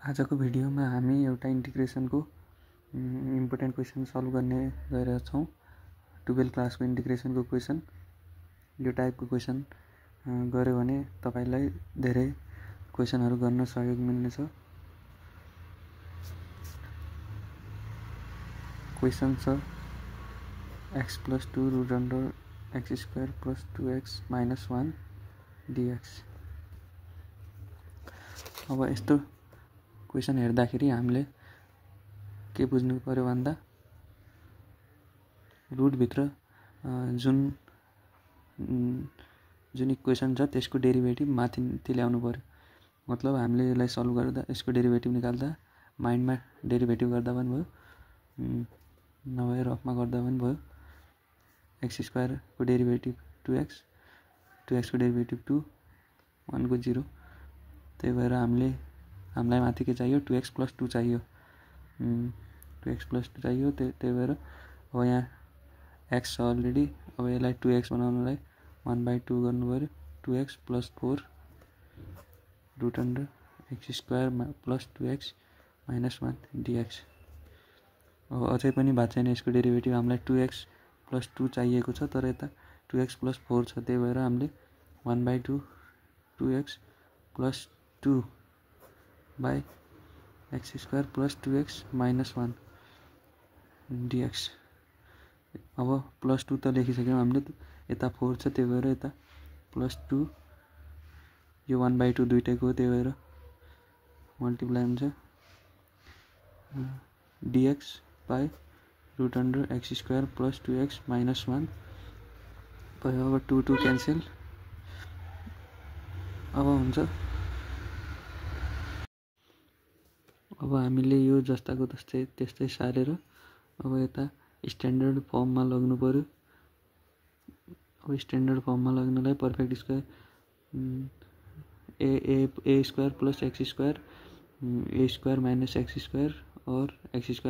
आजको भिडियोमा हामी एउटा इन्टिग्रेसनको इम्पोर्टेन्ट क्वेसन सल्भ गर्ने गरेका छौँ। 12 क्लासको इन्टिग्रेसनको क्वेसन यो टाइपको क्वेसन गर्यो भने तपाईलाई धेरै क्वेसनहरू गर्न सहयोग मिल्नेछ। क्वेसन छ x + 2 √x² + 2x - 1 dx। अब यस्तो क्वेसन हेर्दाखेरि हामीले के बुझ्नु पर्यो भन्दा रुट भित्र जुन इक्वेसन छ त्यसको डेरिभेटिभ माथि ल्याउनु पर्यो। मतलब हामीले यसलाई सल्भ गर्दा यसको डेरिभेटिभ निकाल्दा माइन्डमा डेरिभेटिभ गर्दा पनि भयो, नभए रफमा गर्दा पनि भयो। x² को डेरिभेटिभ 2x, 2x को डेरिभेटिभ 2, 1 को 0। त्यही भएर हामीलाई माथि के चाहियो, 2x + 2 चाहियो। 2x + 2 चाहियो। त्यही भएर अब यहाँ x छ अलरेडी। अब यसलाई 2x बनाउनलाई 1/2 गर्नु पर्यो। 2x + 4 √x² + 2x - 1 dx। अब अझै पनि भएको छैन यसको डेरिभेटिभ। हामीलाई 2x + 2 चाहिएको छ, तर यता 2x + 4 छ। त्यही भएर हामीले 1/2 2x + 2 x² + 2x - 1 dx। अब +2 त लेखिसक्यौँ हामीले, यता 4 छ। त्यही भएर यता +2 यो 1/2 दुईटैको हो, त्यही भएर मल्टिप्लाई हुन्छ। dx √x² + 2x - 1 भयो। अब 2 2 क्यान्सल। अब हुन्छ, अब हामीले यो जस्ताको त्यस्तै सारेर अब यता स्ट्यान्डर्ड फर्ममा लग्नु पर्यो। अब स्ट्यान्डर्ड फर्ममा लग्नलाई perfect square a² + x² a² - x² और x² -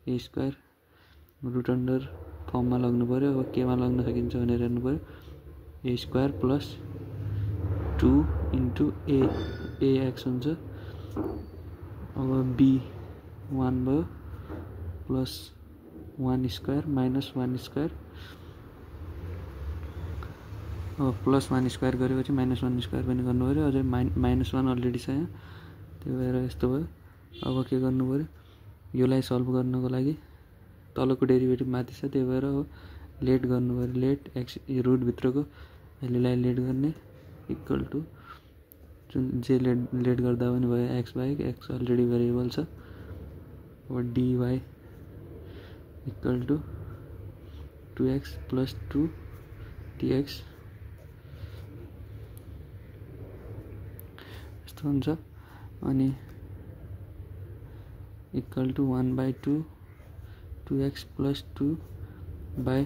a² √* फर्ममा लग्नु पर्यो। अब केमा लग्न सकिन्छ भनेर हेर्नु पर्यो। a² + 2 * ax हुन्छ। अब b 1 भयो प्लस 1² - 1²। अब +1² गरेपछि -1² पनि गर्नु पर्यो। अझै -1 अलरेडी छ यहाँ, त्यही भएर यस्तो भयो। अब के गर्नु पर्यो, योलाई सल्भ गर्नको लागि तलको डेरिभेटिभ माथि छ, त्यही भएर अब लेट गर्नु पर्यो। लेट x रुट भित्रको भ्यालुलाई लेट गर्ने इक्वल टु जुन जे लेट गर्दा पनि भयो x बाहेक, x अलरेडी भेरिएबल छ। अब dy equal to 2x + 2 dx यस्तो हुन्छ। अनि इक्वल टु 1/2 2x + 2 √y।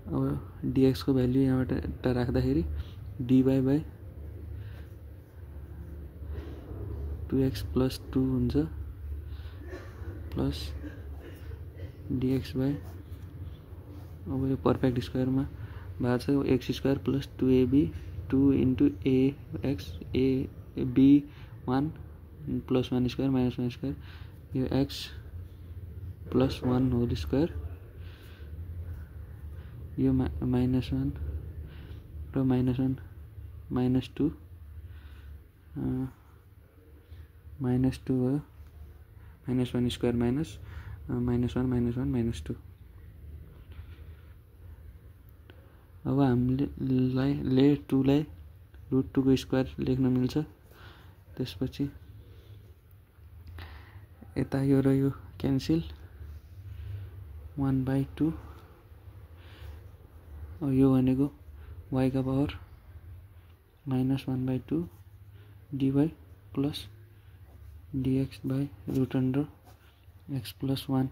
अब dx को भ्यालु यहाँबाट राख्दाखेरि dy / 2x + 2 हुन्छ प्लस dx / अब यो पर्फेक्ट स्क्वायरमा भएको छ। x² + 2ab 2 * ax ab 1 + 1² - 1²। यो x + 1 होल स्क्वायर, यो -1 र -1 -2 -2 भयो। -1² -1 -2। अब हामीले 2 लाई √2 को स्क्वायर लेख्न मिल्छ। त्यसपछि यता यो र यो क्यान्सल, 1/2। यो भनेको y का power -1/2 dy plus dx / √* x + 1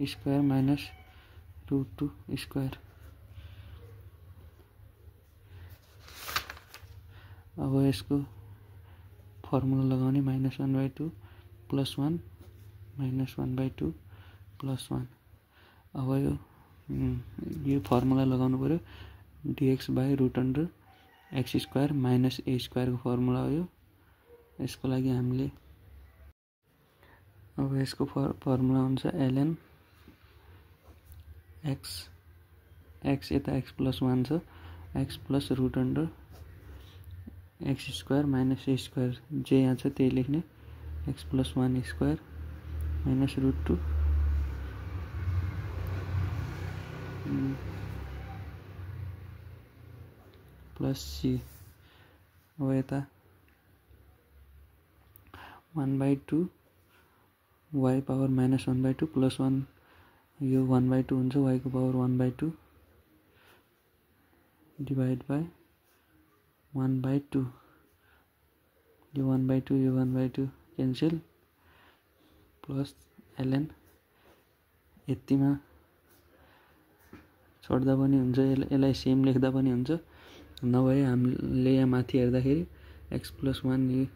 square minus √2 square. अब यसको फर्मुला लगाउने -1/2 + 1 -1/2 + 1। अब यो फर्मुला लगाउनु पर्यो। dx / √* x² - a² को फर्मुला हो यो। यसको लागि हामीले अब यसको फर्मुला हुन्छ ln x यता x + 1 छ x + √अंडर x² - a² जे यहाँ छ त्यही लेख्ने x + 1² - √2 प्लस c अब यता 1/2 y पावर -1/2 प्लस 1 यो 1/2 हुन्छ y को पावर 1/2 डिवाइड बाई 1/2 यो 1/2 क्यान्सल प्लस ln यतिमा छोड्दा पनि हुन्छ यसलाई सेम लेख्दा पनि हुन्छ नभए हामीले यहाँ माथि हेर्दाखेरि x + 1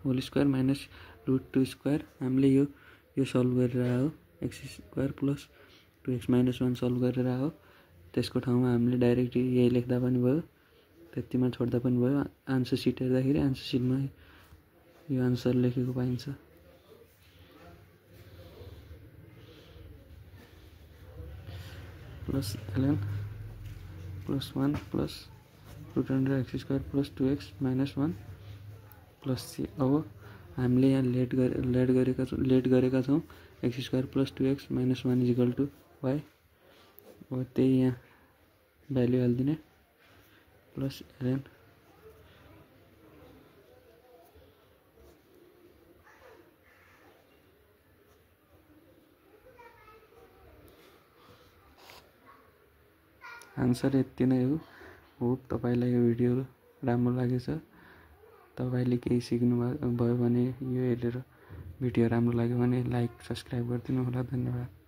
होल स्क्वायर माइनस √2² हामीले यो सल्भ गरेर आयो x² + 2x - 1 सल्भ गरेर आयो त्यसको ठाउँमा हामीले डाइरेक्ट यही लेख्दा पनि भयो त्यतिमा छोड्दा पनि भयो आन्सर सिट हेर्दाखेरि आन्सर सिटमा यो आन्सर लेखेको पाइन्छ plus ln +1 plus √under x² + 2x - 1 plus c अब हामीले यहाँ लेट गरेका छौं x² + 2x - 1 = y अब त्यही यहाँ भ्यालु हाल्दिने प्लस ln आन्सर यति नै हो होप तपाईलाई यो भिडियो राम्रो लागेछ तपाईले केही सिक्नु भयो भने यो हेरेर भिडियो राम्रो लाग्यो भने लाइक सब्स्क्राइब गरिदिनु होला धन्यवाद।